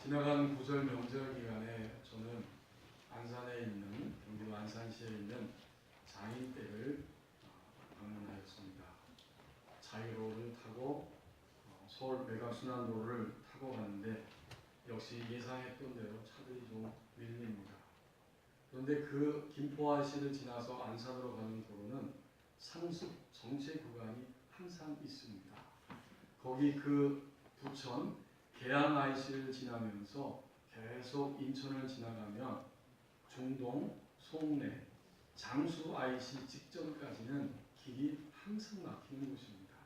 지나간 구절 명절 기간에 저는 안산에 있는 경기도 안산시에 있는 장인댁을 방문하였습니다. 자유로를 타고 서울 외곽순환도로를 타고 가는데 역시 예상했던 대로 차들이 좀 밀립니다. 그런데 그 김포IC를 지나서 안산으로 가는 도로는 상습 정체 구간이 항상 있습니다. 거기 그 부천 계양IC를 지나면서 계속 인천을 지나가면 중동, 송내, 장수IC 직전까지는 길이 항상 막히는 곳입니다.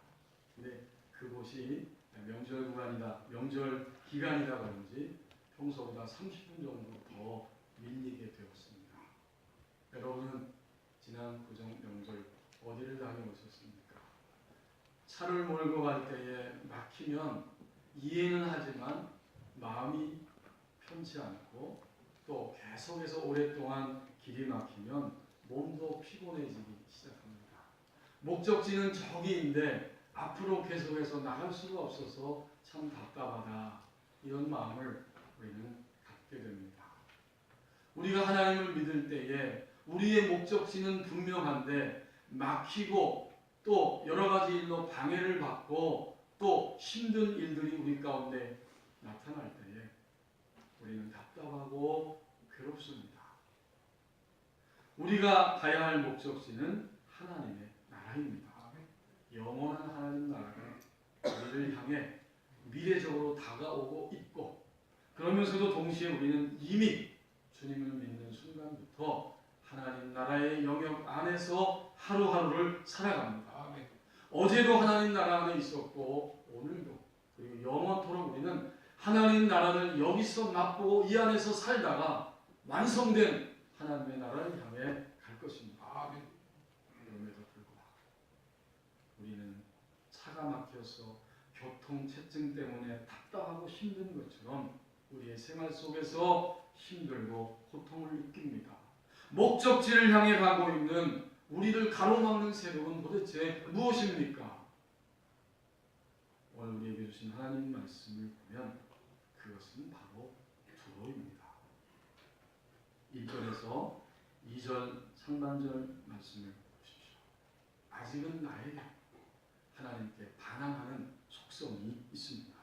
근데 그곳이 명절 구간이다, 명절 기간이다 그런지 평소보다 30분 정도 더 밀리게 되었습니다. 여러분은 지난 구정 명절 어디를 다녀오셨습니까? 차를 몰고 갈 때에 막히면 이해는 하지만 마음이 편치 않고 또 계속해서 오랫동안 길이 막히면 몸도 피곤해지기 시작합니다. 목적지는 저기인데 앞으로 계속해서 나갈 수가 없어서 참 답답하다, 이런 마음을 우리는 갖게 됩니다. 우리가 하나님을 믿을 때에 우리의 목적지는 분명한데 막히고 또 여러 가지 일로 방해를 받고 또 힘든 일들이 우리 가운데 나타날 때에 우리는 답답하고 괴롭습니다. 우리가 가야 할 목적지는 하나님의 나라입니다. 영원한 하나님 나라가 우리를 향해 미래적으로 다가오고 있고, 그러면서도 동시에 우리는 이미 주님을 믿는 순간부터 하나님 나라의 영역 안에서 하루하루를 살아갑니다. 어제도 하나님 나라 안에 있었고 오늘도, 그리고 영원토록 우리는 하나님 나라를 여기서 맛보고 이 안에서 살다가 완성된 하나님의 나라를 향해 갈 것입니다. 그럼에도 불구하고 우리는 차가 막혀서 교통체증 때문에 답답하고 힘든 것처럼 우리의 생활 속에서 힘들고 고통을 느낍니다. 목적지를 향해 가고 있는 우리를 가로막는 세력은 도대체 무엇입니까? 오늘 우리에게 주신 하나님 말씀을 보면 그것은 바로 두로입니다. 1절에서 2절 상반절 말씀을 보십시오. 아직은 나에게 하나님께 반항하는 속성이 있습니다.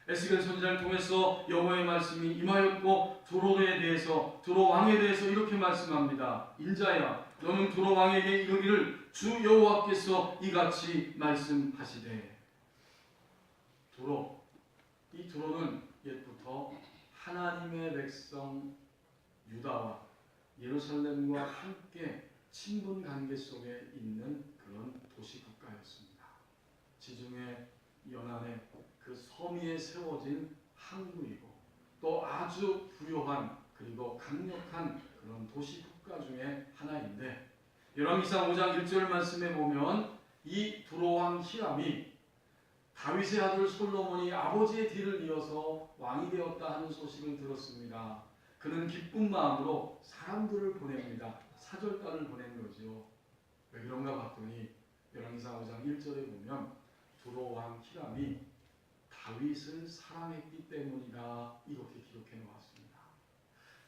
에스겔 선지자를 통해서 여호와의 말씀이 임하였고, 두로에 대해서, 두로 왕에 대해서 이렇게 말씀합니다. 인자야, 너는 두로 왕에게 이르기를 주 여호와께서 이같이 말씀하시되. 두로, 이 두로는 옛부터 하나님의 백성 유다와 예루살렘과 함께 친분 관계 속에 있는 그런 도시 국가였습니다. 지중해 연안에 그 섬 위에 세워진 항구이고 또 아주 부요한 그리고 강력한 그런 도시 국가 중에 하나인데, 열왕기상 5장 1절 말씀에 보면 이 두로 왕 히람이 다윗의 아들 솔로몬이 아버지의 뒤를 이어서 왕이 되었다 하는 소식을 들었습니다. 그는 기쁜 마음으로 사람들을 보냅니다. 사절단을 보낸 거죠. 왜 그런가 봤더니 열왕기상 5장 1절에 보면 두로 왕 히람이 다윗을 사랑했기 때문이다, 이렇게 기록해 놓았습니다.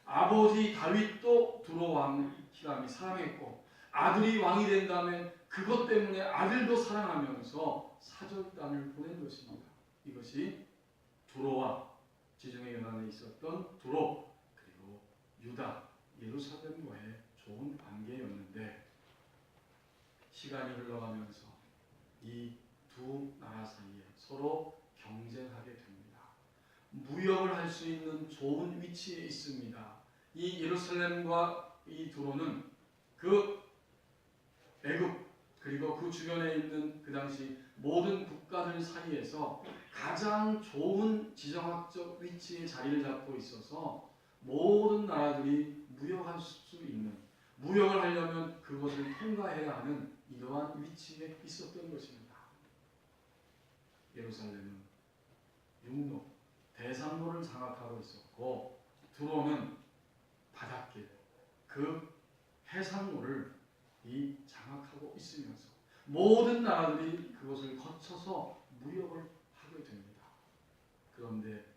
아버지 다윗도 두로 왕 히람이 사랑했고, 아들이 왕이 된다면 그것 때문에 아들도 사랑하면서 사절단을 보낸 것입니다. 이것이 두로와 지중해 연안에 있었던 두로, 그리고 유다, 예루살렘과의 좋은 관계였는데, 시간이 흘러가면서 이 두 나라 사이에 서로 경쟁하게 됩니다. 무역을 할 수 있는 좋은 위치에 있습니다. 이 예루살렘과 이 두로는 그 애굽 그리고 그 주변에 있는 그 당시 모든 국가들 사이에서 가장 좋은 지정학적 위치에 자리를 잡고 있어서 모든 나라들이 무역할 수 있는, 무역을 하려면 그것을 통과해야 하는 이러한 위치에 있었던 것입니다. 예루살렘은 육로, 대산로를 장악하고 있었고, 두로는 바닷길, 그 해상로를 이 장악하고 있으면서 모든 나라들이 그것을 거쳐서 무역을 하게 됩니다. 그런데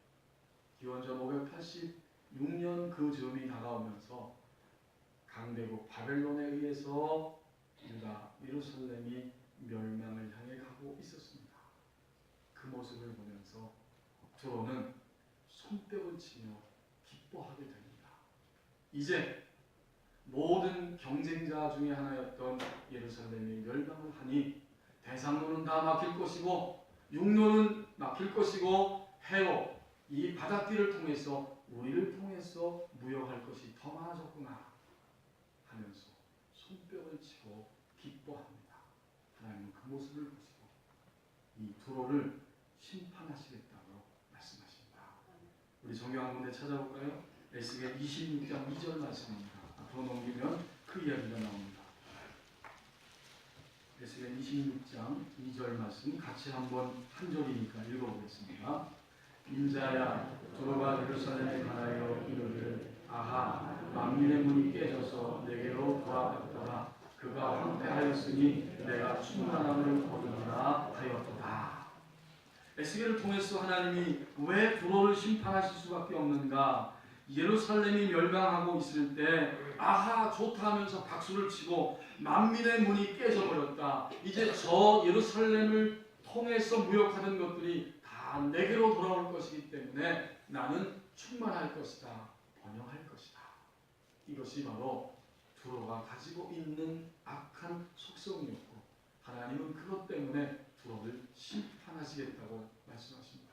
기원전 586년 그 즈음이 다가오면서 강대국 바벨론에 의해서 유다 예루살렘이 멸망을 향해 가고 있었습니다. 그 모습을 보면서 두로는 손뼉을 치며 기뻐하게 됩니다. 이제 모든 경쟁자 중에 하나였던 예루살렘이 멸망을 하니 대상로는 다 막힐 것이고 육로는 막힐 것이고 해로 이 바닷길을 통해서 우리를 통해서 무역할 것이 더 많아졌구나 하면서 손뼉을 치고 기뻐합니다. 하나님은 그 모습을 보시고 이 두로를 심판하시겠다고 말씀하십니다. 우리 성경 한 군데 찾아볼까요? 에스겔 26장 2절 말씀입니다. 앞으로 넘기면 그 이야기가 나옵니다. 에스겔 26장 2절 말씀 같이 한번 한 절이니까 읽어보겠습니다. 인자야 두로가 예루살렘에 관하여 이르기를 아하 만민의 문이 깨져서 내게로 돌아갔더라. 그가 황폐하였으니 내가 충만함을 거두리라 하였도다. 에스겔을 통해서 하나님이 왜 두로를 심판하실 수밖에 없는가? 예루살렘이 멸망하고 있을 때 아하 좋다 하면서 박수를 치고 만민의 문이 깨져버렸다. 이제 저 예루살렘을 통해서 무역하던 것들이 다 내게로 돌아올 것이기 때문에 나는 충만할 것이다. 번영할 것이다. 이것이 바로 두로가 가지고 있는 악한 속성이었고 하나님은 그것 때문에 두로를 심판하시겠다고 말씀하십니다.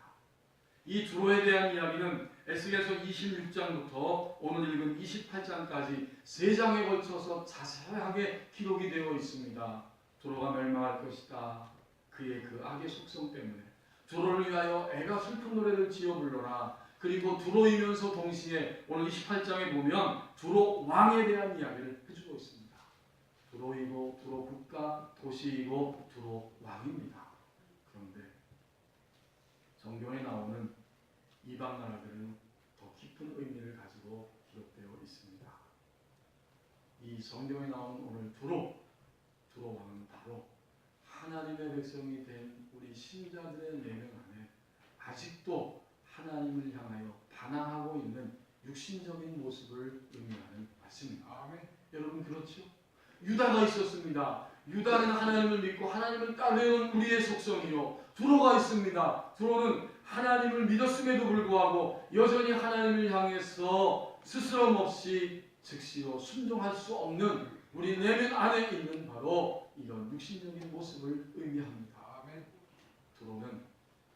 이 두로에 대한 이야기는 에스겔서 26장부터 오늘 읽은 28장까지 3장에 걸쳐서 자세하게 기록이 되어 있습니다. 두로가 멸망할 것이다. 그의 그 악의 속성 때문에 두로를 위하여 애가 슬픈 노래를 지어 불러라. 그리고 두로이면서 동시에 오늘 28장에 보면 두로 왕에 대한 이야기를 해주고 있습니다. 두로이고 두로 국가 도시이고 두로 왕입니다. 그런데 성경에 나오는 이방 나라들은 더 깊은 의미를 가지고 기록되어 있습니다. 이 성경에 나온 오늘 두로 왕은 바로 하나님의 백성이 된 우리 신자들의 내면 안에 아직도 하나님을 향하여 반항하고 있는 육신적인 모습을 의미하는 말씀입니다. 아멘. 여러분 그렇죠? 유다가 있었습니다. 유다는 하나님을 믿고 하나님을 따르는 우리의 속성이요. 두로가 있습니다. 두로는 하나님을 믿었음에도 불구하고 여전히 하나님을 향해서 스스럼 없이 즉시로 순종할 수 없는 우리 내면 안에 있는 바로 이런 육신적인 모습을 의미합니다. 아멘. 두로는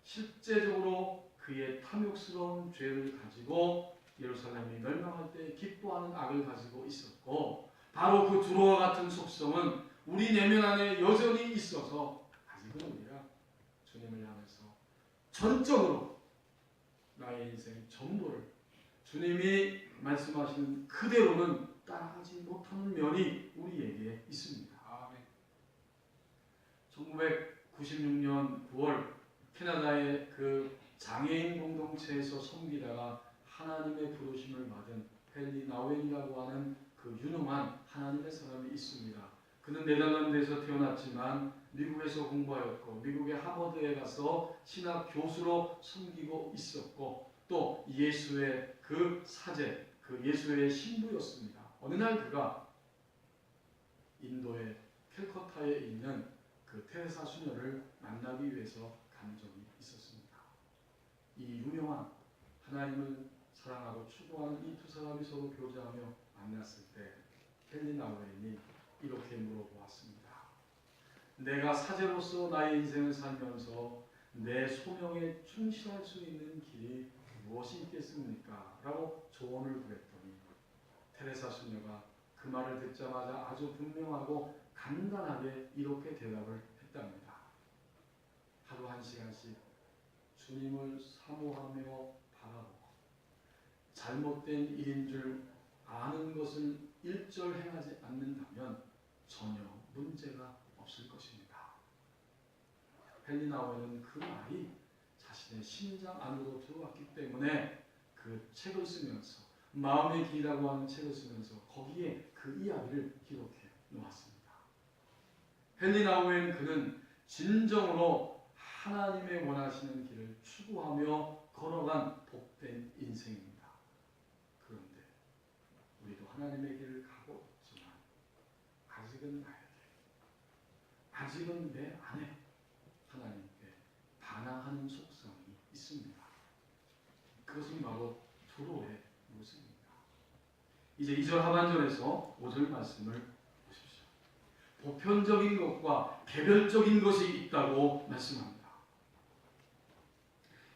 실제적으로 그의 탐욕스러운 죄를 가지고 예루살렘이 멸망할 때 기뻐하는 악을 가지고 있었고 바로 그 두로와 같은 속성은 우리 내면 안에 여전히 있어서 아직은 우리가 주님을 향해서 전적으로 나의 인생 전부를 주님이 말씀하시는 그대로는 따라가지 못하는 면이 우리에게 있습니다. 아멘. 1996년 9월 캐나다의 그 장애인 공동체에서 섬기다가 하나님의 부르심을 받은 헨리 나웬이라고 하는 그 유능한 하나님의 사람이 있습니다. 그는 네덜란드에서 태어났지만 미국에서 공부하였고 미국의 하버드에 가서 신학 교수로 섬기고 있었고 또 예수의 그 사제, 그 예수의 신부였습니다. 어느 날 그가 인도의 캘커타에 있는 그 테레사 수녀를 만나기 위해서 간 적이 있었습니다. 이 유명한 하나님을 사랑하고 추구하는 이 두 사람이 서로 교제하며 만났을 때 헨리 나우엔이 이렇게 물어보았습니다. 내가 사제로서 나의 인생을 살면서 내 소명에 충실할 수 있는 길이 무엇이 있겠습니까? 라고 조언을 구했더니 테레사 수녀가 그 말을 듣자마자 아주 분명하고 간단하게 이렇게 대답을 했답니다. 하루 1시간씩 주님을 사모하며 바라보고 잘못된 일인 줄 아는 것을 일절 행하지 않는다면 전혀 문제가 없을 것입니다. 헨리 나우엔은 그 말이 자신의 심장 안으로 들어왔기 때문에 그 책을 쓰면서 마음의 길이라고 하는 책을 쓰면서 거기에 그 이야기를 기록해 놓았습니다. 헨리 나우엔 그는 진정으로 하나님의 원하시는 길을 추구하며 걸어간 복된 인생입니다. 그런데 우리도 하나님의 길을 가고 있지만 아직은 나에게, 아직은 내 안에 하나님께 반항하는 속성이 있습니다. 그것은 바로 두로의 모습입니다. 이제 2절 하반절에서 5절 말씀을 보십시오. 보편적인 것과 개별적인 것이 있다고 말씀합니다.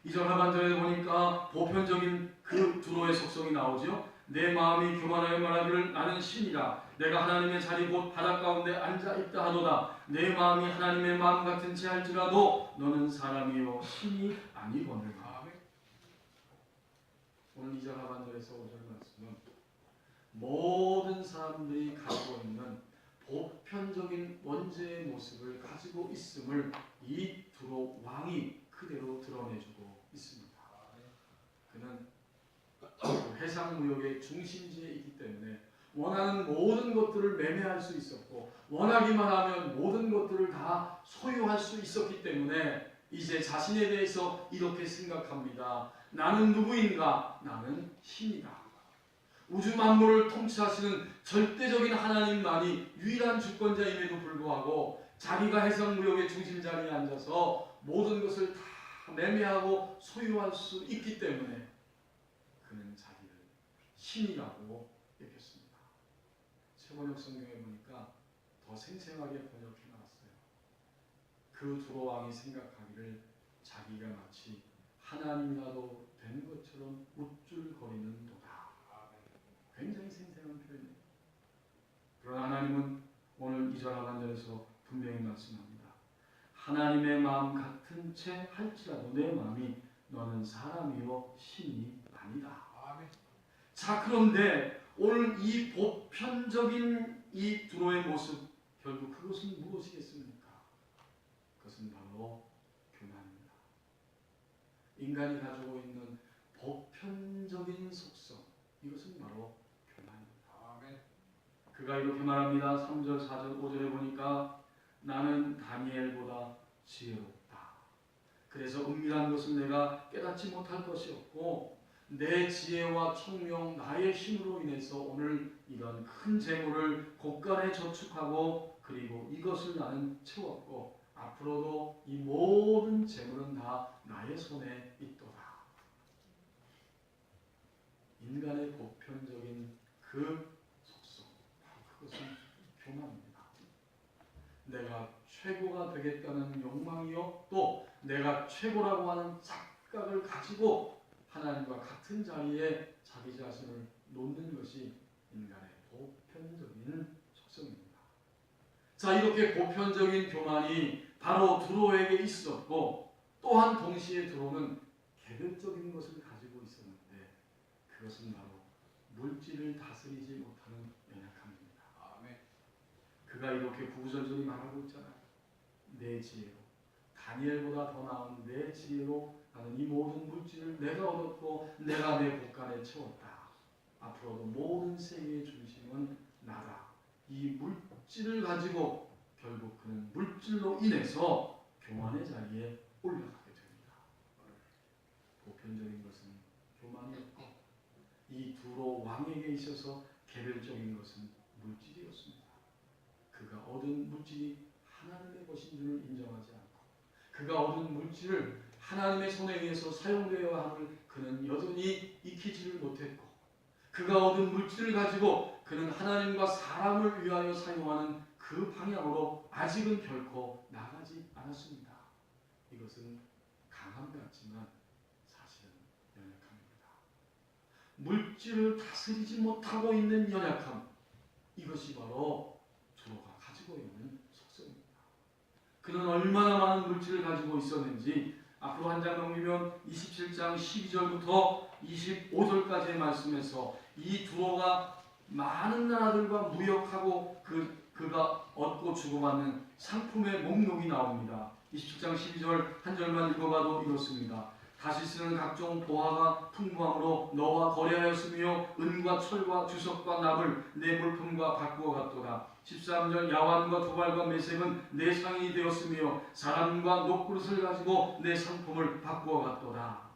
2절 하반절에 보니까 보편적인 그 두로의 속성이 나오죠. 내 마음이 교만하여 말하기를 나는 신이라. 내가 하나님의 자리 곧 바닷 가운데 앉아 있다 하도다. 내 마음이 하나님의 마음 같은 채 할지라도 너는 사람이요 신이 아니거늘. 오늘 2절 하반절에서 5절 말씀은 모든 사람들이 가지고 있는 보편적인 원죄의 모습을 가지고 있음을 이 두로 왕이 그대로 드러내주고 있습니다. 그는 해상무역의 중심지에 있기 때문에 원하는 모든 것들을 매매할 수 있었고 원하기만 하면 모든 것들을 다 소유할 수 있었기 때문에 이제 자신에 대해서 이렇게 생각합니다. 나는 누구인가? 나는 신이다. 우주 만물을 통치하시는 절대적인 하나님만이 유일한 주권자임에도 불구하고 자기가 해상무역의 중심 자리에 앉아서 모든 것을 다 매매하고 소유할 수 있기 때문에 그는 자기를 신이라고 여겼습니다. 최번역 성경에 보니까 더 생생하게 번역해 놨어요. 그 두로 왕이 생각하기를 자기가 마치 하나님이라도 된 것처럼 우쭐거리는 도다. 굉장히 생생한 표현이에요. 그러나 하나님은 오늘 2절 하반절에서 분명히 말씀합니다. 하나님의 마음 같은 채 할지라도 내 마음이 너는 사람이요 신이 아니다. 아멘. 자, 그런데 오늘 이 보편적인 이 두로의 모습, 결국 그것은 무엇이겠습니까? 그것은 바로 교만입니다. 인간이 가지고 있는 보편적인 속성, 이것은 바로 교만입니다. 아멘. 그가 이렇게 말합니다. 3절, 4절, 5절에 보니까 나는 다니엘보다 지혜롭다. 그래서 은밀한 것을 내가 깨닫지 못할 것이 없고 내 지혜와 총명, 나의 힘으로 인해서 오늘 이런 큰 재물을 곳간에 저축하고 그리고 이것을 나는 채웠고 앞으로도 이 모든 재물은 다 나의 손에 있도다. 인간의 보편적인 그 속성, 그것은 교만입니다. 내가 최고가 되겠다는 욕망이요, 또 내가 최고라고 하는 착각을 가지고 하나님과 같은 자리에 자기 자신을 놓는 것이 인간의 보편적인 속성입니다. 자, 이렇게 보편적인 교만이 바로 두로에게 있었고 또한 동시에 두로는 개별적인 것을 가지고 있었는데 그것은 바로 물질을 다스리지 못하는 연약함입니다. 아멘. 그가 이렇게 구구절절히 말하고 있잖아요. 내 지혜로, 다니엘보다 더 나은 내 지혜로 나는 이 모든 물질을 내가 얻었고 내가 내 곳간에 채웠다. 앞으로도 모든 세계의 중심은 나다. 이 물질을 가지고 결국 그는 물질로 인해서 교만의 자리에 올라가게 됩니다. 보편적인 것은 교만이었고 이 두로 왕에게 있어서 개별적인 것은 물질이었습니다. 그가 얻은 물질이 하나님의 것인 줄을 인정하지 않고 그가 얻은 물질을 하나님의 손에 의해서 사용되어야 함을 그는 여전히 익히지를 못했고 그가 얻은 물질을 가지고 그는 하나님과 사람을 위하여 사용하는 그 방향으로 아직은 결코 나가지 않았습니다. 이것은 강함 같지만 사실은 연약함입니다. 물질을 다스리지 못하고 있는 연약함, 이것이 바로 두로가 가지고 있는 속성입니다. 그는 얼마나 많은 물질을 가지고 있었는지 앞으로 한 장 넘기면 27장 12절부터 25절까지의 말씀에서 이 두로가 많은 나라들과 무역하고 그가 얻고 주고받는 상품의 목록이 나옵니다. 27장 12절 한 절만 읽어봐도 이렇습니다. 다시스는 각종 보화가 풍부함으로 너와 거래하였으며 은과 철과 주석과 납을 내 물품과 바꾸어 갔도다. 13절 야완과 두발과 메색은 내 상인이 되었으며 사람과 녹그릇을 가지고 내 상품을 바꾸어 갔도다.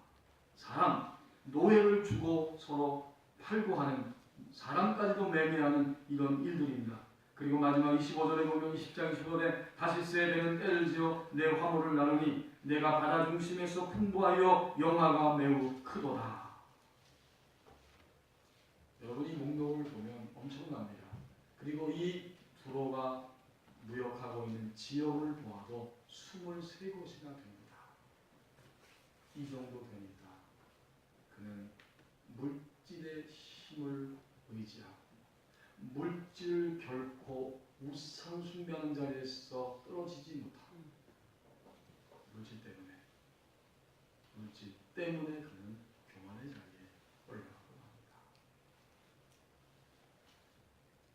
사람, 노예를 주고 서로 팔고 하는, 사람까지도 매매하는 이런 일들입니다. 그리고 마지막 25절에 보면 20장 25절에 다시스에 배는 때를 지어 내 화물을 나누니 내가 바다 중심에서 풍부하여 영화가 매우 크도다. 여러분이 목록을 보면 엄청납니다. 그리고 이 두로가 무역하고 있는 지역을 보아도 23곳이나 됩니다. 이 정도 되니까 그는 물질의 힘을 의지하고 물질 결코 우상 숭배하는 자리에서 떨어지지 못하고 물질 때문에 그는 교만의 자리에 올라가고 합니다.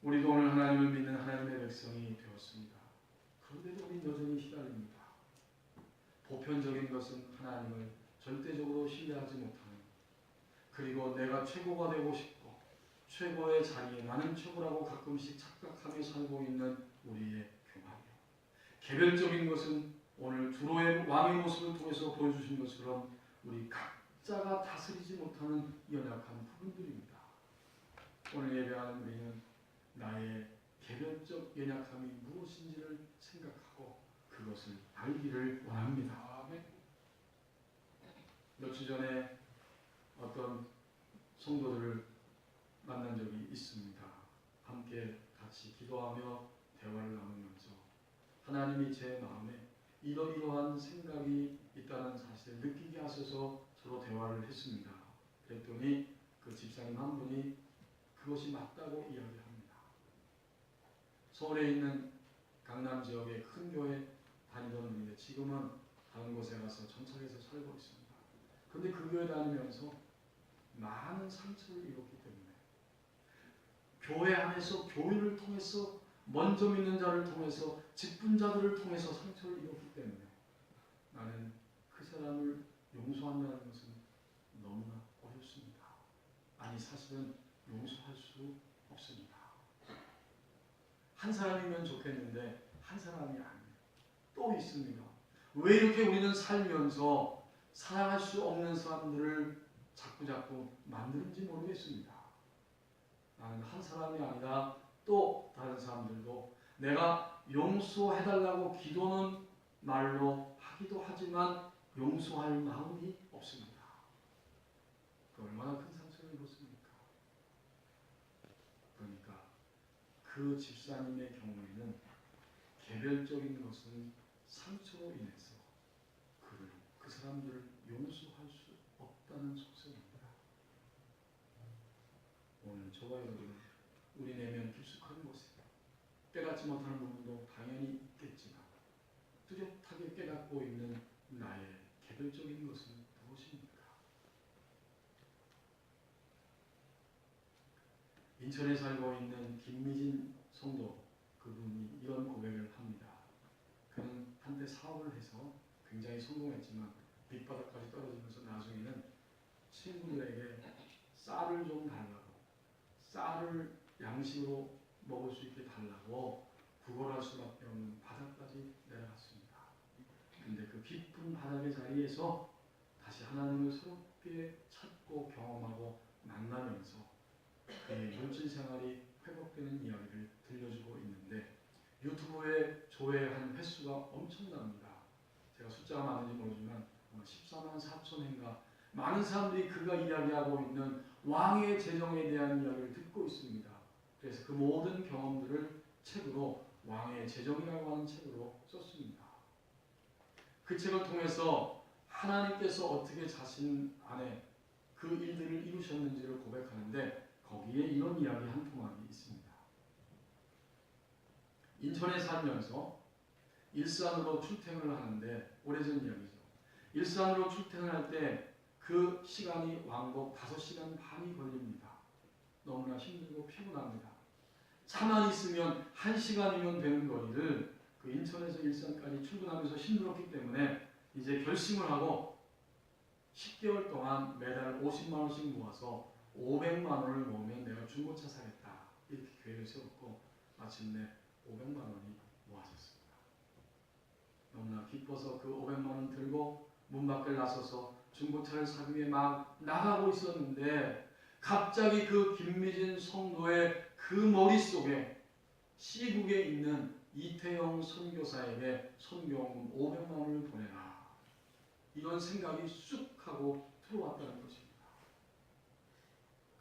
우리도 오늘 하나님을 믿는 하나님의 백성이 되었습니다. 그런데도 우리 여전히 시달립니다. 보편적인 것은 하나님을 절대적으로 신뢰하지 못하는, 그리고 내가 최고가 되고 싶고 최고의 자리에 나는 최고라고 가끔씩 착각하며 살고 있는 우리의 교만이요. 개별적인 것은 오늘 두로의 왕의 모습을 통해서 보여주신 것처럼 우리 각자가 다스리지 못하는 연약한 부분들입니다. 오늘 예배하는 우리는 나의 개별적 연약함이 무엇인지를 생각하고 그것을 알기를 원합니다. 며칠 전에 어떤 성도들을 만난 적이 있습니다. 함께 같이 기도하며 대화를 나누면서 하나님이 제 마음에 이러이러한 생각이 있다는 사실을 느끼게 하셔서 서로 대화를 했습니다. 그랬더니 그 집사님 한 분이 그것이 맞다고 이야기합니다. 서울에 있는 강남 지역의 큰 교회 다니던 분인데 지금은 다른 곳에 가서 정착해서 살고 있습니다. 그런데 그 교회 다니면서 많은 상처를 입었기 때문에 교회 안에서 교회를 통해서 먼저 믿는 자를 통해서 직분자들을 통해서 상처를 입었기 때문에 나는 그 사람을 용서한다는 것은 너무나 어렵습니다. 아니 사실은 용서할 수 없습니다. 한 사람이면 좋겠는데 한 사람이 아니에요. 또 있습니다. 왜 이렇게 우리는 살면서 사랑할 수 없는 사람들을 자꾸 만드는지 모르겠습니다. 나는 한 사람이 아니라 또 다른 사람들도 내가 용서해달라고 기도는 말로 하기도 하지만 용서할 마음이 없습니다. 그 얼마나 큰 상처를 입었습니까? 그러니까 그 집사님의 경우에는 개별적인 것은 상처로 인해서 그 사람들을 용서할 수 없다는 속성입니다. 오늘 저와 여러분은 우리 내면 깊숙한 곳에 깨닫지 못하는 부분도 당연히 있겠지만 뚜렷하게 깨닫고 있는 나의 개별적인 것은 무엇입니까? 인천에 살고 있는 김미진 성도, 그분이 이런 고백을 합니다. 그는 한때 사업을 해서 굉장히 성공했지만 밑바닥까지 떨어지면서 나중에는 친구들에게 쌀을 좀 달라고, 쌀을 양식으로 먹을 수 있게 달라고 구걸할 수밖에 없는 바닥까지 내려갔습니다. 그런데 그 깊은 바닥의 자리에서 다시 하나님을 새롭게 찾고 경험하고 만나면서 그의 물질 생활이 회복되는 이야기를 들려주고 있는데 유튜브에 조회한 횟수가 엄청납니다. 제가 숫자가 많은지 모르지만 14만 4천 회인가 많은 사람들이 그가 이야기하고 있는 왕의 재정에 대한 이야기를 듣고 있습니다. 그래서 그 모든 경험들을 책으로 왕의 재정이라고 하는 책으로 썼습니다. 그 책을 통해서 하나님께서 어떻게 자신 안에 그 일들을 이루셨는지를 고백하는데 거기에 이런 이야기 한 토막이 있습니다. 인천에 살면서 일산으로 출퇴근을 하는데 오래전 이야기죠. 일산으로 출퇴근을 할 때 그 시간이 왕복 5시간 반이 걸립니다. 너무나 힘들고 피곤합니다. 차만 있으면 1시간이면 되는 거리를 그 인천에서 일산까지 출근하면서 힘들었기 때문에 이제 결심을 하고 10개월 동안 매달 50만 원씩 모아서 500만 원을 모으면 내가 중고차 사겠다. 이렇게 계획을 세웠고 마침내 500만 원이 모아졌습니다. 너무나 기뻐서 그 500만 원 들고 문 밖을 나서서 중고차를 사기 위해 막 나가고 있었는데 갑자기 그 김미진 성도의 그 머릿속에 시국에 있는 이태영 선교사에게 선교금 500만 원을 보내라. 이런 생각이 쑥 하고 들어왔다는 것입니다.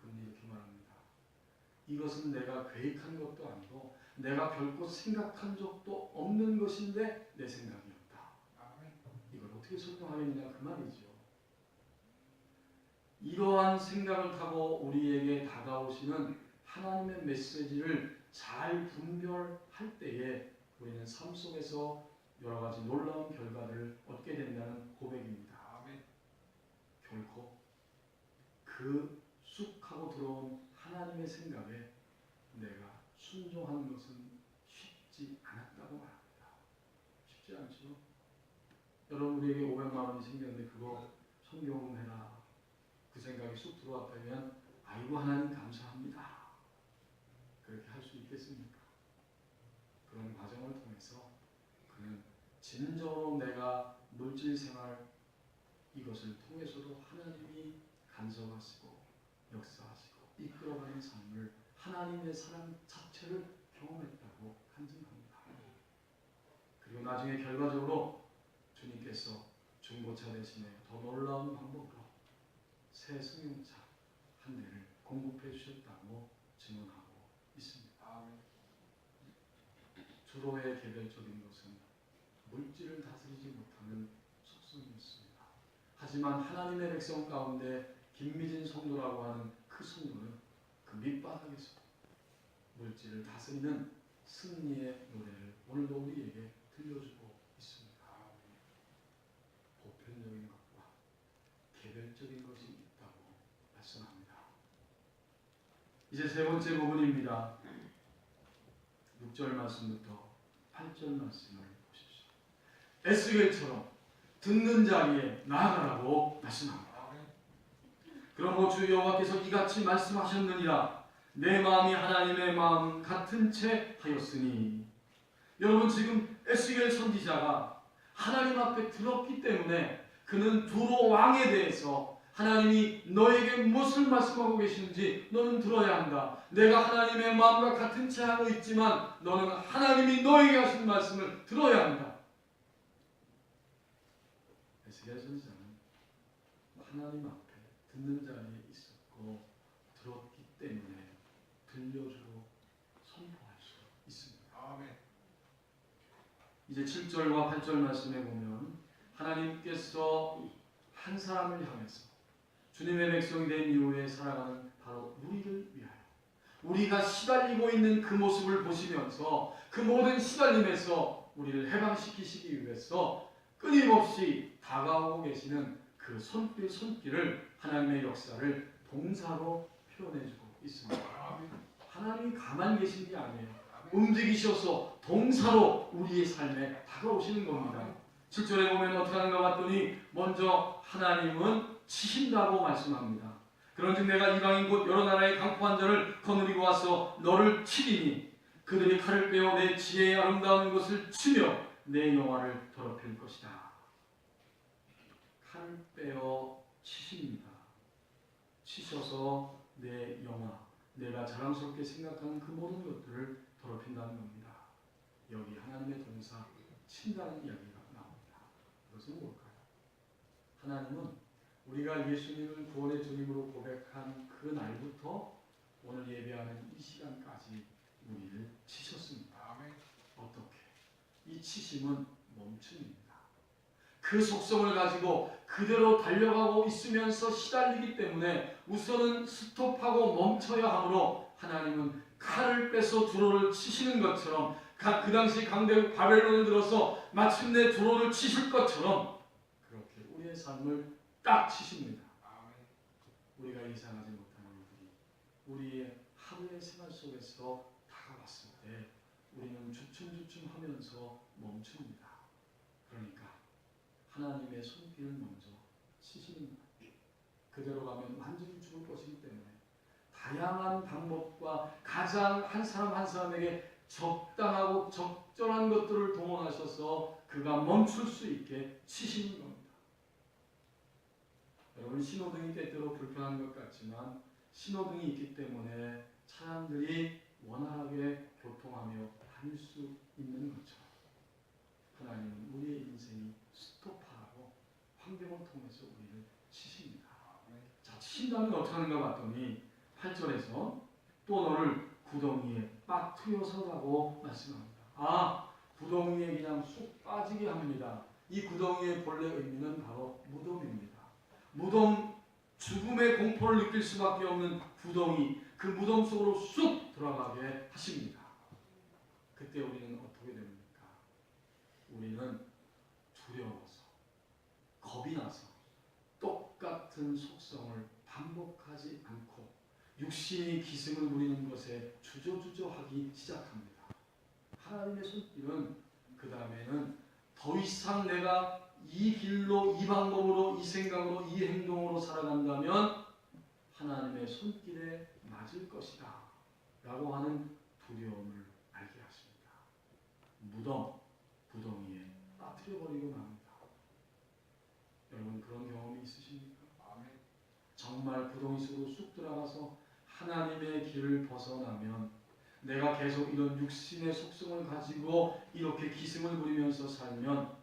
그런데 이렇게 말합니다. 이것은 내가 계획한 것도 아니고 내가 결코 생각한 적도 없는 것인데 내 생각이었다. 이걸 어떻게 설명하겠느냐 그 말이죠. 이러한 생각을 타고 우리에게 다가오시는 하나님의 메시지를 잘 분별할 때에 우리는 삶 속에서 여러 가지 놀라운 결과들을 얻게 된다는 고백입니다. 결코 그 쑥 하고 들어온 하나님의 생각에 내가 순종하는 것은 쉽지 않았다고 말합니다. 쉽지 않죠? 여러분 우리에게 500만 원이 생겼는데 그거 선교금 해라. 그 생각이 쑥 들어왔다면 아이고 하나님 감사합니다. 그렇게 할 수 있겠습니까? 그런 과정을 통해서 그는 진정으로 내가 물질 생활 이것을 통해서도 하나님이 간섭하시고 역사하시고 이끌어가는 삶을 하나님의 사랑 자체를 경험했다고 간증합니다. 그리고 나중에 결과적으로 주님께서 중고차 대신에 더 놀라운 방법으로 새 승용차 한 대를 공급해 주셨다고 증언하고 있습니다. 주로의 개별적인 것은 물질을 다스리지 못하는 속성이었습니다. 하지만 하나님의 백성 가운데 김미진 성도라고 하는 그 성도는 그 밑바닥에서 물질을 다스리는 승리의 노래를 오늘도 우리에게 들려주고 있습니다. 보편적인 것과 개별적인 것이 있다고 말씀합니다. 이제 세 번째 부분입니다. 6절 말씀부터 8절 말씀을 보십시오. 에스겔처럼 듣는 자리에 나아가라고 말씀합니다. 그러므로 주 여호와께서 이같이 말씀하셨느니라. 내 마음이 하나님의 마음 같은 채 하였으니. 여러분 지금 에스겔 선지자가 하나님 앞에 들었기 때문에 그는 두로 왕에 대해서 하나님이 너에게 무엇을 말씀하고 계시는지 너는 들어야 한다. 내가 하나님의 마음과 같은 채 하고 있지만 너는 하나님이 너에게 하신 말씀을 들어야 한다. 에스겔 선지자는 하나님 앞에 듣는 자리에 있었고 들었기 때문에 들려주고 선포할 수 있습니다. 아멘. 이제 7절과 8절 말씀에 보면 하나님께서 한 사람을 향해서 주님의 백성이 된 이후에 살아가는 바로 우리를 위하여 우리가 시달리고 있는 그 모습을 보시면서 그 모든 시달림에서 우리를 해방시키시기 위해서 끊임없이 다가오고 계시는 그 손길을 하나님의 역사를 동사로 표현해주고 있습니다. 하나님이 가만히 계신 게 아니에요. 움직이셔서 동사로 우리의 삶에 다가오시는 겁니다. 7절에 보면 어떻게 하는가 봤더니 먼저 하나님은 치신다고 말씀합니다. 그런즉 내가 이방인 곧 여러 나라의 강포한 자를 거느리고 와서 너를 치리니 그들이 칼을 빼어 내 지혜의 아름다운 것을 치며 내 영화를 더럽힐 것이다. 칼을 빼어 치십니다. 치셔서 내 영화, 내가 자랑스럽게 생각하는 그 모든 것들을 더럽힌다는 겁니다. 여기 하나님의 동사 친다는 이야기가 나옵니다. 그것은 뭘까요? 하나님은 우리가 예수님을 구원의 주님으로 고백한 그 날부터 오늘 예배하는 이 시간까지 우리를 치셨습니다. 어떻게? 이 치심은 멈춤입니다. 그 속성을 가지고 그대로 달려가고 있으면서 시달리기 때문에 우선은 스톱하고 멈춰야 하므로 하나님은 칼을 빼서 두로를 치시는 것처럼 그 당시 강대국 바벨론을 들어서 마침내 두로를 치실 것처럼 그렇게 우리의 삶을 딱 치십니다. 우리가 예상하지 못하는 일들이 우리의 하루의 생활 속에서 다가왔을 때 우리는 주춤주춤하면서 멈춥니다. 그러니까 하나님의 손길을 먼저 치시는 거예요. 그대로 가면 완전히 죽을 것이기 때문에 다양한 방법과 가장 한 사람 한 사람에게 적당하고 적절한 것들을 동원하셔서 그가 멈출 수 있게 치시는 겁니다. 여러분, 신호등이 때때로 불편한 것 같지만 신호등이 있기 때문에 사람들이 원활하게 교통하며 다닐 수 있는 것처럼 하나님은 우리의 인생이 스톱하라고 환경을 통해서 우리를 치십니다. 자, 치신다면 어떻게 하는가 봤더니 8절에서 또 너를 구덩이에 빠뜨려서라고 말씀합니다. 구덩이에 그냥 쑥 빠지게 합니다. 이 구덩이의 본래 의미는 바로 무덤입니다. 무덤, 죽음의 공포를 느낄 수밖에 없는 구덩이, 그 무덤 속으로 쑥 들어가게 하십니다. 그때 우리는 어떻게 됩니까? 우리는 두려워서, 겁이 나서 똑같은 속성을 반복하지 않고 육신이 기승을 부리는 것에 주저주저하기 시작합니다. 하나님의 손길은 그 다음에는 더 이상 내가 이 길로, 이 방법으로, 이 생각으로, 이 행동으로 살아간다면 하나님의 손길에 맞을 것이다 라고 하는 두려움을 알게 하십니다. 무덤, 구덩이에 빠뜨려버리고 맙니다. 여러분, 그런 경험이 있으십니까? 정말 구덩이 속으로 쑥 들어가서 하나님의 길을 벗어나면 내가 계속 이런 육신의 속성을 가지고 이렇게 기승을 부리면서 살면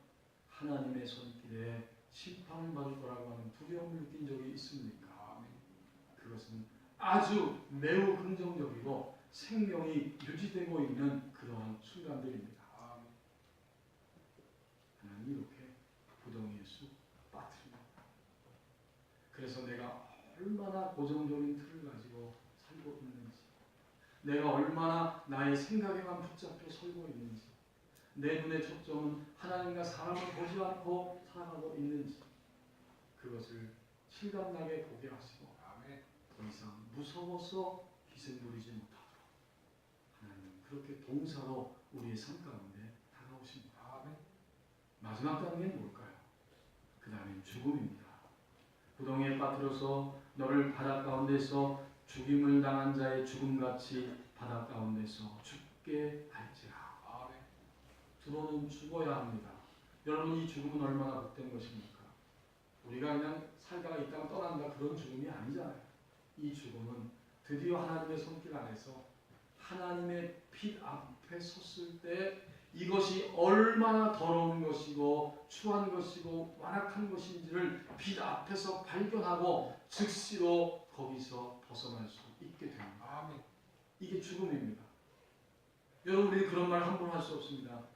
하나님의 손길에 심판을 받을 거라고 하는 두려움을 느낀 적이 있습니까? 그것은 아주 매우 긍정적이고 생명이 유지되고 있는 그러한 순간들입니다. 하나님이 이렇게 구덩이에 쑥 빠뜨립니다. 그래서 내가 얼마나 고정적인 틀을 가지고 살고 있는지, 내가 얼마나 나의 생각에만 붙잡혀 살고 있는지, 내 눈의 초점은 하나님과 사람을 보지 않고 살아가고 있는지 그것을 실감나게 보게 하시고 더 이상 무서워서 기승 부리지 못하도록 하나님은 그렇게 동사로 우리의 삶 가운데 다가오십니다. 마지막 단계는 뭘까요? 그 다음엔 죽음입니다. 구덩이에 빠뜨려서 너를 바다 가운데서 죽임을 당한 자의 죽음같이 바다 가운데서 죽게 할지라. 두로는 죽어야 합니다. 여러분, 이 죽음은 얼마나 복된 것입니까? 우리가 그냥 살다가 이 땅 떠난다 그런 죽음이 아니잖아요. 이 죽음은 드디어 하나님의 손길 안에서 하나님의 빛 앞에 섰을 때 이것이 얼마나 더러운 것이고 추한 것이고 완악한 것인지를 빛 앞에서 발견하고 즉시로 거기서 벗어날 수 있게 됩니다. 이게 죽음입니다. 여러분, 우리 그런 말 함부로 할 수 없습니다.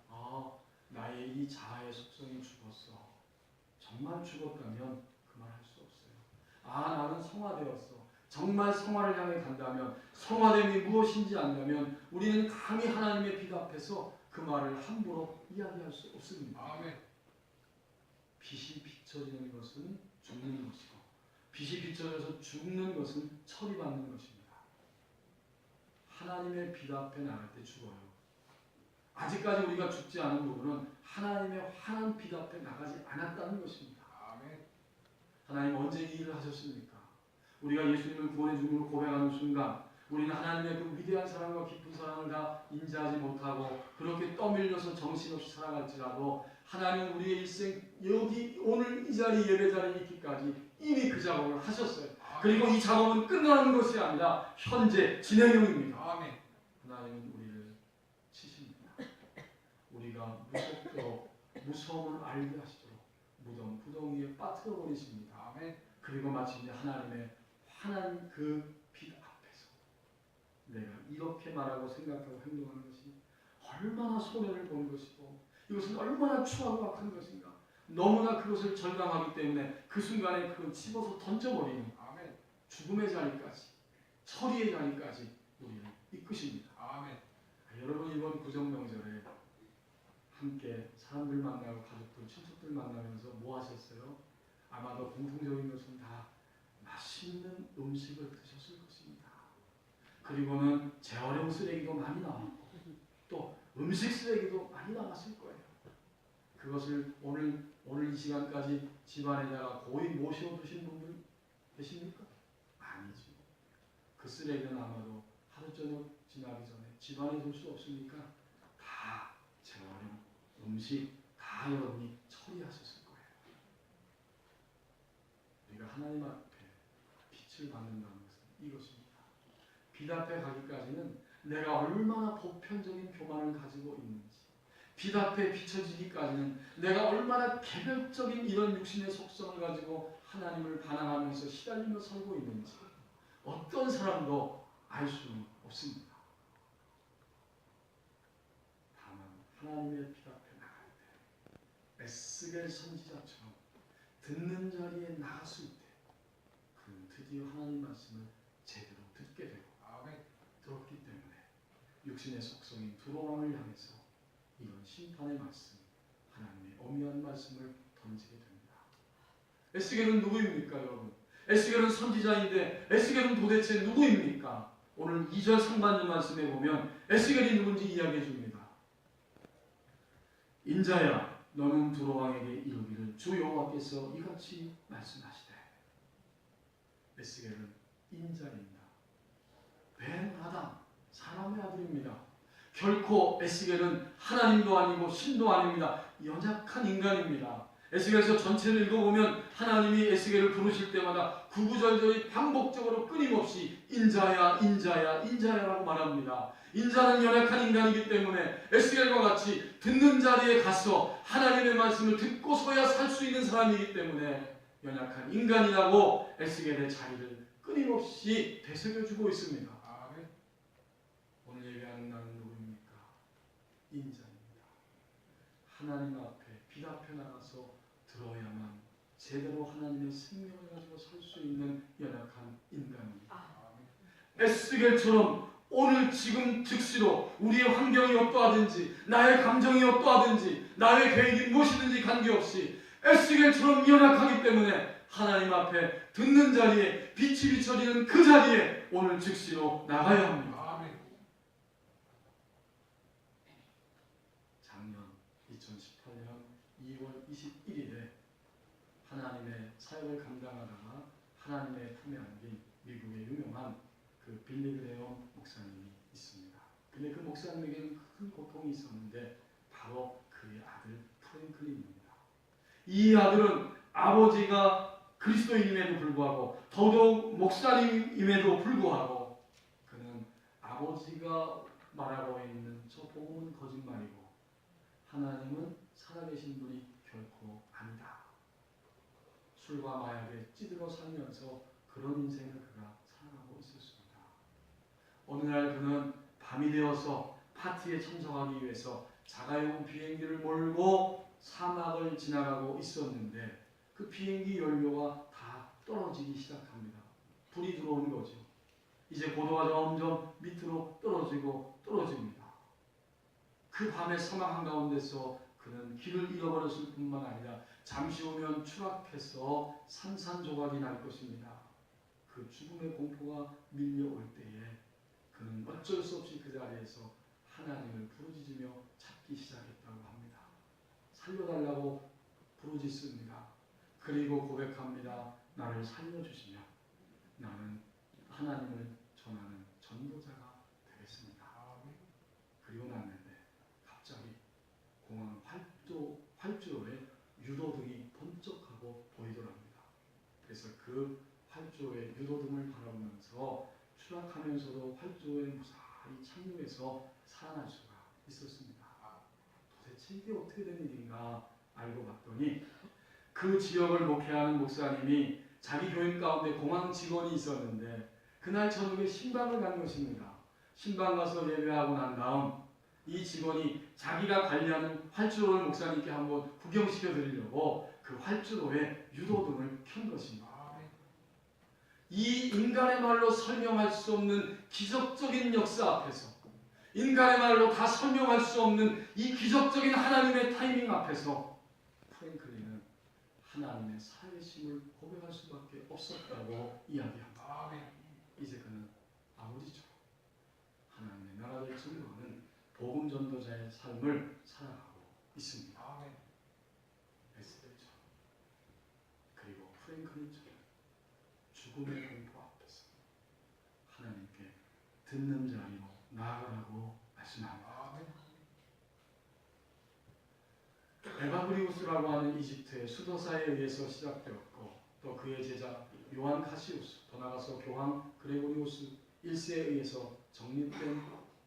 나의 이 자아의 속성이 죽었어. 정말 죽었다면 그 말 할 수 없어요. 나는 성화되었어. 정말 성화를 향해 간다면, 성화됨이 무엇인지 안다면 우리는 감히 하나님의 빛 앞에서 그 말을 함부로 이야기할 수 없습니다. 빛이 비춰지는 것은 죽는 것이고 빛이 비춰져서 죽는 것은 처리받는 것입니다. 하나님의 빛 앞에 나갈 때 죽어요. 아직까지 우리가 죽지 않은 부분은 하나님의 환한 빛 앞에 나가지 않았다는 것입니다. 하나님 언제 이 일을 하셨습니까? 우리가 예수님을 구원의 주님으로 고백하는 순간 우리는 하나님의 그 위대한 사랑과 깊은 사랑을 다 인지하지 못하고 그렇게 떠밀려서 정신없이 살아갈지라도 하나님은 우리의 일생 여기 오늘 이 자리 예배 자리에 있기까지 이미 그 작업을 하셨어요. 그리고 이 작업은 끝나는 것이 아니라 현재 진행형입니다. 하나님은 우리를 치십니다. 우리가 무섭도록 무서움을 알게 하시도록 무덤 구덩이에 빠뜨려 버리십니다. 그리고 마침내 하나님의 환한 그 빛 앞에서 내가 이렇게 말하고 생각하고 행동하는 것이 얼마나 손해를 보는 것이고 이것은 얼마나 추하고 악한 것인가. 너무나 그것을 절감하기 때문에 그 순간에 그걸 집어서 던져버리는 죽음의 자리까지, 처리의 자리까지 우리를 이끄십니다. 여러분, 이번 구정명절에 함께 사람들 만나고 가족들, 친척들 만나면서 뭐 하셨어요? 아마도 공통적인 것은 다 맛있는 음식을 드셨을 것입니다. 그리고는 재활용 쓰레기도 많이 나왔고 또 음식 쓰레기도 많이 나왔을 거예요. 그것을 오늘 이 시간까지 집안에다가 고이 모셔두신 분들 계십니까? 아니죠. 그 쓰레기는 아마도 하루 저녁 지나기 전에 집안에 둘 수 없으니까 다 재활용, 음식 다 여러분이 처리하셨을 거예요. 우리가 하나님 앞에 빛을 받는다는 것은 이것입니다. 빛 앞에 가기까지는 내가 얼마나 보편적인 교만을 가지고 있는지, 빛 앞에 비춰지기까지는 내가 얼마나 개별적인 이런 육신의 속성을 가지고 하나님을 반항하면서 시달리며 살고 있는지 어떤 사람도 알 수는 없습니다. 다만 하나님의 빛 앞에 나갈 때 에스겔 선지자처럼 듣는 자리에 나갔을 때 그는 드디어 하나님 말씀을 제대로 듣게 되고 들었기 때문에 육신의 속성인 두로왕을 향해서 이런 심판의 말씀, 하나님의 엄미한 말씀을 던지게 됩니다. 에스겔은 누구입니까, 여러분? 에스겔은 선지자인데 에스겔은 도대체 누구입니까? 오늘 2절 상반절 말씀에 보면 에스겔이 누군지 이야기해 줍니다. 인자야, 너는 두로왕에게 이르기를 주 여호와께서 이같이 말씀하시되. 에스겔은 인자입니다. 벤 아담, 사람의 아들입니다. 결코 에스겔은 하나님도 아니고 신도 아닙니다. 연약한 인간입니다. 에스겔서 전체를 읽어보면 하나님이 에스겔을 부르실 때마다 구구절절히 반복적으로 끊임없이 인자야 인자야 인자야라고 말합니다. 인자는 연약한 인간이기 때문에 에스겔과 같이 듣는 자리에 가서 하나님의 말씀을 듣고서야 살 수 있는 사람이기 때문에 연약한 인간이라고 에스겔의 자리를 끊임없이 되새겨주고 있습니다. 오늘 예배하는 나는 누구입니까? 인자입니다. 하나님 앞에 빛 앞에 나가서 들어야만 제대로 하나님의 생명을 가지고 살 수 있는 연약한 인간입니다. 에스겔처럼 오늘 지금 즉시로 우리의 환경이 어떠하든지 나의 감정이 어떠하든지 나의 계획이 무엇이든지 관계없이 에스겔처럼 연약하기 때문에 하나님 앞에 듣는 자리에 빛이 비춰지는 그 자리에 오늘 즉시로 나가야 합니다. 작년 2018년 2월 21일에 하나님의 사역을 감당하다가 하나님의 품에 안긴 미국의 유명한 그 빌리 그레엄 목사님이 있습니다. 근데 그 목사님에게는 큰 고통이 있었는데 바로 그의 아들 프랭클린입니다. 이 아들은 아버지가 그리스도인임에도 불구하고 더더욱 목사님임에도 불구하고 그는 아버지가 말하고 있는 저 복음은 거짓말이고 하나님은 살아계신 분이 결코 아니다. 술과 마약에 찌들어 살면서 그런 인생을 그가 살아가고 있었습니다. 어느 날 그는 밤이 되어서 파티에 참석하기 위해서 자가용 비행기를 몰고 사막을 지나가고 있었는데 그 비행기 연료가 다 떨어지기 시작합니다. 불이 들어오는 거죠. 이제 고도가 점점 밑으로 떨어집니다. 그 밤의 사막 한가운데서 그는 길을 잃어버렸을 뿐만 아니라 잠시 후면 추락해서 산산조각이 날 것입니다. 그 죽음의 공포가 밀려올 때에 그는 어쩔 수 없이 그 자리에서 하나님을 부르짖으며 찾기 시작했다고 합니다. 살려달라고 부르짖습니다. 그리고 고백합니다. 나를 살려주시면 나는 하나님을 전하는 전도자가 되겠습니다. 그리고 났는데 갑자기 공항 활주로에 유도등이 번쩍하고 보이더랍니다. 그래서 그 활주로의 유도등을 바라보면서 추락하면서도 활주로에 무사히 착륙해서 살아날 수가 있었습니다. 도대체 이게 어떻게 된 일인가 알고 봤더니 그 지역을 목회하는 목사님이 자기 교인 가운데 공항 직원이 있었는데 그날 저녁에 신방을 간 것입니다. 신방 가서 예배하고 난 다음 이 직원이 자기가 관리하는 활주로를 목사님께 한번 구경시켜 드리려고 그 활주로에 유도등을 켠 것입니다. 이 인간의 말로 설명할 수 없는 기적적인 역사 앞에서 인간의 말로 다 설명할 수 없는 이 기적적인 하나님의 타이밍 앞에서 프랭클린은 하나님의 살아계심을 고백할 수밖에 없었다고 이야기합니다. 이제 그는 아버지처럼 하나님의 나라를 증거하는 복음 전도자의 삶을 살아가고 있습니다. 에스겔처럼 그리고 프랭클린처럼 죽음의 공포 앞에서 하나님께 듣는 자리로 나아가라고 말씀합니다. 에바브리우스라고 하는 이집트의 수도사에 의해서 시작되었고 또 그의 제자 요한 카시우스, 더 나아가서 교황 그레고리우스 1세에 의해서 정립된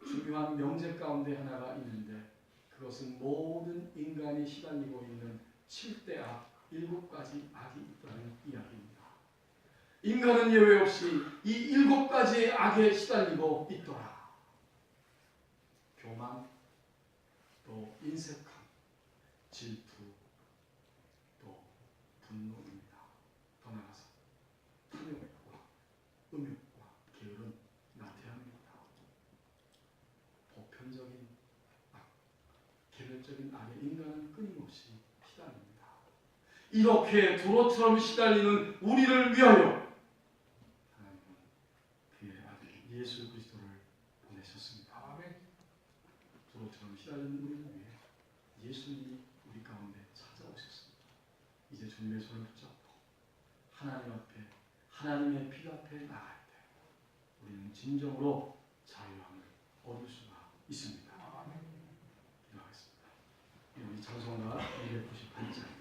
중요한 명제 가운데 하나가 있는데 그것은 모든 인간이 시달리고 있는 7대 악, 7가지 악이 있다는 이야기입니다. 인간은 예외 없이 이 7가지의 악에 시달리고 있더라. 교만, 또 인색함, 질투, 또 분노입니다. 더 나아가서 탐욕과 음욕과 게으른 나태함입니다. 보편적인 악, 개별적인 악에 인간은 끊임없이 시달립니다. 이렇게 도로처럼 시달리는 우리를 위하여 하나님은 그의 아들 예수 그리스도를 보내셨습니다. 도로처럼 시달리는 우리를 위해 예수님이 우리 가운데 찾아오셨습니다. 이제 주님의 손을 붙잡고 하나님 앞에 하나님의 빛 앞에 나갈 때 우리는 진정으로 자유함을 얻을 수가 있습니다. 기도하겠습니다. 우리 찬송가 298장